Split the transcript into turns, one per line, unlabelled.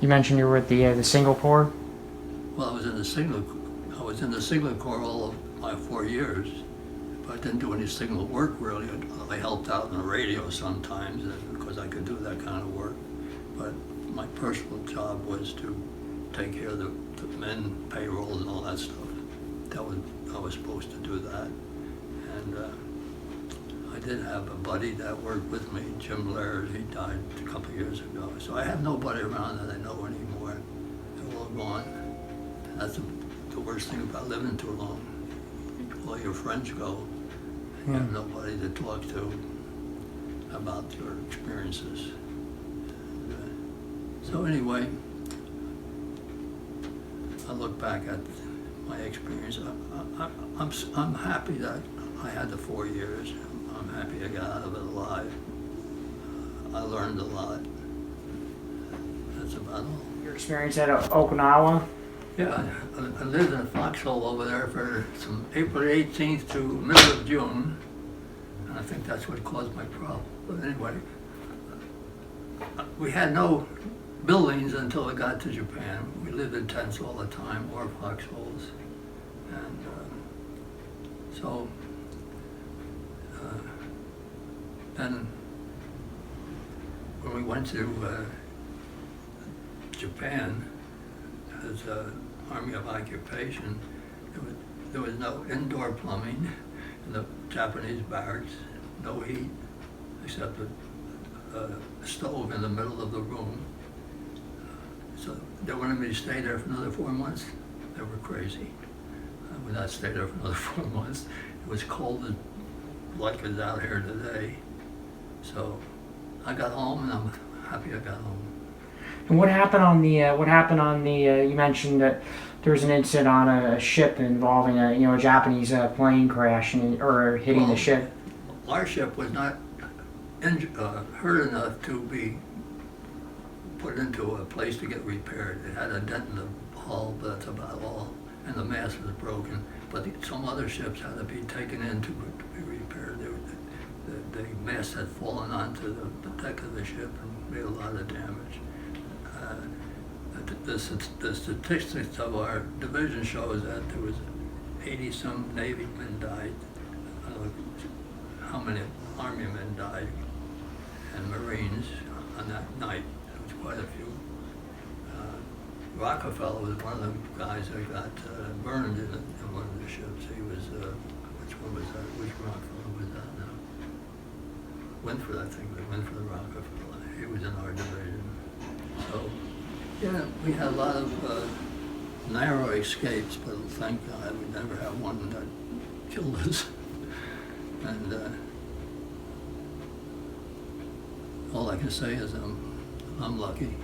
You mentioned you were with the Single Corps.
Well, I was in the Signal Corps all of my 4 years. But I didn't do any signal work really. I helped out on the radio sometimes because I could do that kind of work. But my personal job was to take care of the men payroll and all that stuff. I was supposed to do that. And I did have a buddy that worked with me, Jim Laird. He died a couple of years ago. So I have nobody around that I know anymore. They're all gone. And that's the worst thing about living too long. All your friends go, and you have nobody to talk to about your experiences. And, so anyway, I look back at my experience. I'm happy that I had the 4 years. I'm happy I got out of it alive. I learned a lot. That's about all.
Your experience at Okinawa.
Yeah, I lived in a foxhole over there from April 18th to middle of June, and I think that's what caused my problem. But anyway, we had no buildings until I got to Japan. We lived in tents all the time, or foxholes, and so then when we went to Japan, as Army of Occupation, there was no indoor plumbing in the Japanese barracks, no heat, except a stove in the middle of the room. So they wanted me to stay there for another 4 months. They were crazy. I would not stay there for another 4 months. It was cold like it's out here today. So I got home, and I'm happy I got home.
And what happened on the? You mentioned that there was an incident on a ship involving a Japanese plane crash or hitting the ship.
Our ship was not hurt enough to be put into a place to get repaired. It had a dent in the hull, but that's about all. And the mast was broken. But some other ships had to be taken in to be repaired. The mast had fallen onto the deck of the ship and made a lot of damage. The statistics of our division shows that there was 80-some Navy men died. I don't know how many Army men died, and Marines on that night. There was quite a few. Rockefeller was one of the guys that got burned in one of the ships. He was, which one was that? Which Rockefeller was that now? Winford, I think. Winford Rockefeller. He was in our division. So, yeah, we had a lot of narrow escapes, but thank God we never had one that killed us. And all I can say is I'm lucky.